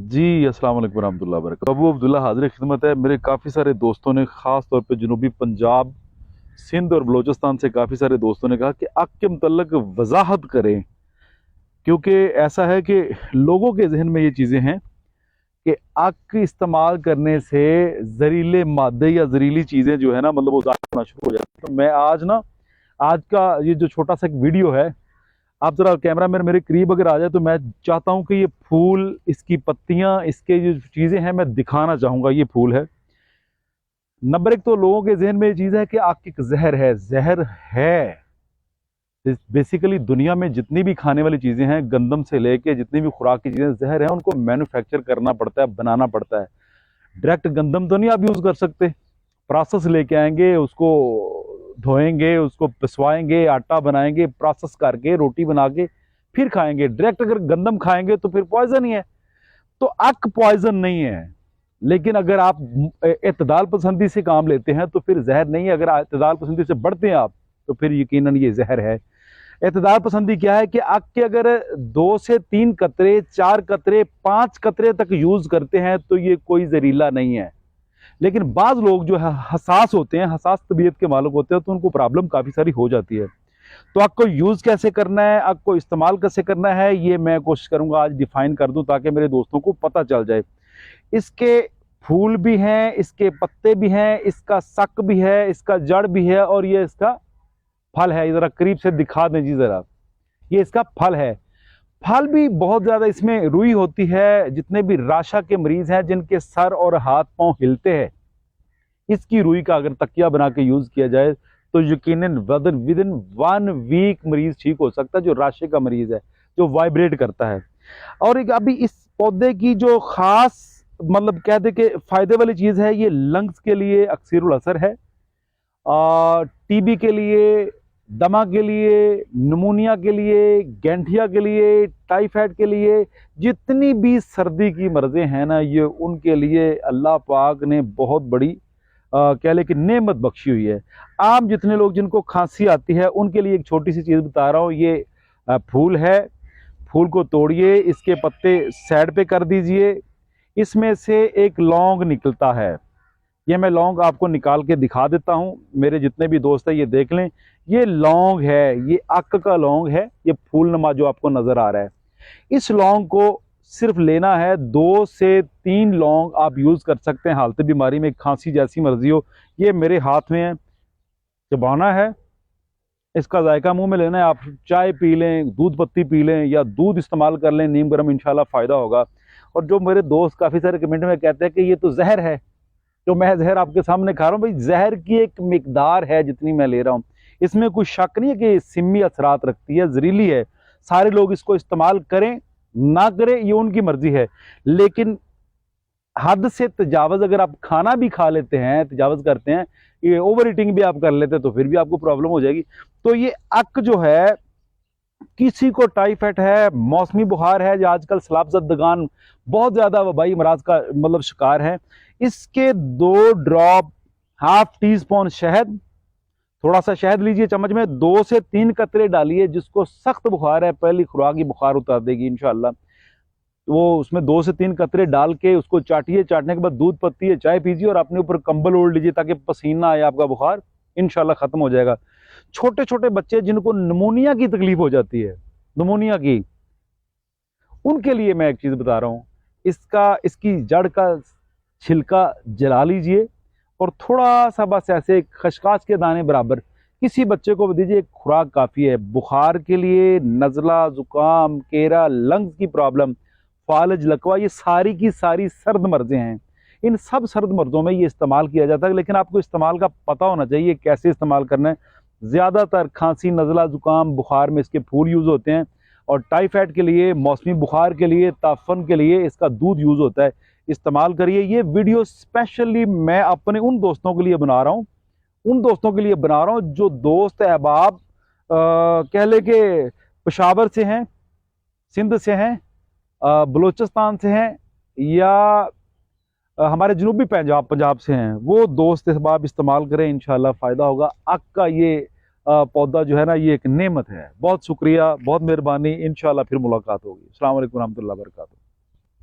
जी, अस्सलाम वालेकुम रहमतुल्लाहि व बरकातहू। अबू अब्दुल्ला हाज़िर खिदमत है। मेरे काफ़ी सारे दोस्तों ने, ख़ास तौर पे जनूबी पंजाब, सिंध और बलूचिस्तान से काफ़ी सारे दोस्तों ने कहा कि आग के मुतल्लक वज़ाहत करें, क्योंकि ऐसा है कि लोगों के ज़हन में ये चीज़ें हैं कि आग के इस्तेमाल करने से जहरीले मादे या जहरीली चीज़ें जो है ना, मतलब वो ज़ाहिर होना शुरू हो जाती है। तो मैं आज का ये जो छोटा सा एक वीडियो है, आप ज़रा कैमरा मेरे करीब अगर आ जाए तो मैं चाहता हूँ कि ये फूल, इसकी पत्तियाँ, इसके जो चीज़ें हैं मैं दिखाना चाहूँगा। ये फूल है। नंबर एक तो लोगों के जहन में ये चीज़ है कि आग की जहर है। जहर है बेसिकली दुनिया में जितनी भी खाने वाली चीज़ें हैं, गंदम से लेके जितनी भी खुराक की चीज़ें जहर है, उनको मैन्युफैक्चर करना पड़ता है, बनाना पड़ता है। डायरेक्ट गंदम तो नहीं आप यूज़ कर सकते। प्रोसेस लेके आएंगे, उसको धोएंगे, उसको पिसवाएंगे, आटा बनाएंगे, प्रोसेस करके रोटी बना के फिर खाएंगे। डायरेक्ट अगर गंदम खाएंगे तो फिर पॉइजन ही है। तो अक पॉइजन नहीं है, लेकिन अगर आप इत्तेदाल पसंदी से काम लेते हैं तो फिर जहर नहीं है। अगर इत्तेदाल पसंदी से बढ़ते हैं आप तो फिर यकीनन ये जहर है। इत्तेदाल पसंदी क्या है कि अक के अगर 2 से 3 कतरे, 4 कतरे, 5 कतरे तक यूज करते हैं तो ये कोई जहरीला नहीं है। लेकिन बाज लोग जो है हसास होते हैं, हसास तबीयत के मालिक होते हैं, तो उनको प्रॉब्लम काफ़ी सारी हो जाती है। तो आग को यूज़ कैसे करना है, आग को इस्तेमाल कैसे करना है, ये मैं कोशिश करूंगा आज डिफाइन कर दूं ताकि मेरे दोस्तों को पता चल जाए। इसके फूल भी हैं, इसके पत्ते भी हैं, इसका सक भी है, इसका जड़ भी है और ये इसका फल है। ज़रा करीब से दिखा दें जी ज़रा। ये इसका फल है। फल भी बहुत ज़्यादा इसमें रुई होती है। जितने भी राशा के मरीज़ हैं जिनके सर और हाथ पांव हिलते हैं, इसकी रुई का अगर तकिया बना के यूज़ किया जाए तो यकीनन विद इन 1 वीक मरीज़ ठीक हो सकता है, जो राशे का मरीज़ है, जो वाइब्रेट करता है। और एक अभी इस पौधे की जो ख़ास मतलब कह दे कि फ़ायदे वाली चीज़ है, ये लंग्स के लिए अक्सरुल असर है, टीबी के लिए, दमा के लिए, निमोनिया के लिए, गैंठिया के लिए, टाइफाइड के लिए, जितनी भी सर्दी की मर्ज़ें हैं ना, ये उनके लिए अल्लाह पाक ने बहुत बड़ी कह ले कि नेमत बख्शी हुई है। आम जितने लोग जिनको खांसी आती है उनके लिए एक छोटी सी चीज़ बता रहा हूँ। ये फूल है। फूल को तोड़िए, इसके पत्ते साइड पे कर दीजिए। इसमें से एक लौंग निकलता है। ये मैं लौंग आपको निकाल के दिखा देता हूँ। मेरे जितने भी दोस्त हैं ये देख लें। ये लौंग है, ये अक का लौंग है। ये फूल नमा जो आपको नज़र आ रहा है, इस लौंग को सिर्फ लेना है। 2 से 3 लौंग आप यूज़ कर सकते हैं हालत बीमारी में, खांसी जैसी मर्जी हो। ये मेरे हाथ में है, चबाना है, इसका जायका मुंह में लेना है। आप चाय पी लें, दूध पत्ती पी लें या दूध इस्तेमाल कर लें नीम गर्म, इंशाल्लाह फ़ायदा होगा। और जो मेरे दोस्त काफ़ी सारे कमेंट में कहते हैं कि ये तो जहर है, जो मैं जहर आपके सामने खा रहा हूँ, भाई जहर की एक मिकदार है जितनी मैं ले रहा हूँ। इसमें कोई शक नहीं है कि सिमी असरात रखती है, जहरीली है। सारे लोग इसको इस्तेमाल करें ना करें ये उनकी मर्जी है, लेकिन हद से तजावज अगर आप खाना भी खा लेते हैं, तजावज करते हैं, ये ओवर ईटिंग भी आप कर लेते हैं तो फिर भी आपको प्रॉब्लम हो जाएगी। तो ये अक जो है, किसी को टाइफाइड है, मौसमी बुखार है, जो आजकल सलाबजदगान बहुत ज्यादा वबाई मराज का मतलब शिकार है, इसके 2 ड्रॉप, हाफ टी स्पून शहद, थोड़ा सा शहद लीजिए चम्मच में, 2 से 3 कतरे डालिए। जिसको सख्त बुखार है, पहली खुराक ही बुखार उतार देगी इंशाल्लाह। वो उसमें 2 से 3 कतरे डाल के उसको चाटिए। चाटने के बाद दूध पत्ती चाय पीजिए और अपने ऊपर कंबल ओढ़ लीजिए ताकि पसीना आए, आपका बुखार इंशाल्लाह खत्म हो जाएगा। छोटे छोटे बच्चे जिनको निमोनिया की तकलीफ हो जाती है, निमोनिया की, उनके लिए मैं एक चीज बता रहा हूँ। इसकी जड़ का छिलका जला लीजिए और थोड़ा सा बस ऐसे खसखस के दाने बराबर किसी बच्चे को दीजिए, एक खुराक काफ़ी है। बुखार के लिए, नज़ला, ज़ुकाम, केरा, लंग्स की प्रॉब्लम, फालज, लकवा, ये सारी की सारी सर्द मर्ज़ें हैं। इन सब सर्द मर्ज़ों में ये इस्तेमाल किया जाता है, लेकिन आपको इस्तेमाल का पता होना चाहिए कैसे इस्तेमाल करना है। ज़्यादातर खांसी, नज़ला, ज़ुकाम, बुखार में इसके फूल यूज़ होते हैं, और टाइफाइड के लिए, मौसमी बुखार के लिए, ताफन के लिए इसका दूध यूज़ होता है। इस्तेमाल करिए। ये वीडियो स्पेशली मैं अपने उन दोस्तों के लिए बना रहा हूँ, जो दोस्त अहबाब कह ले के पेशावर से हैं, सिंध से हैं, बलूचिस्तान से हैं, या हमारे जनूबी पंजाब से हैं। वो दोस्त अहबाब इस्तेमाल करें, इंशाल्लाह फ़ायदा होगा। आग का ये पौधा जो है ना, ये एक नेमत है। बहुत शुक्रिया, बहुत मेहरबानी। इंशाल्लाह फिर मुलाकात होगी। अस्सलाम वालेकुम रहमतुल्लाहि व बरकातहू।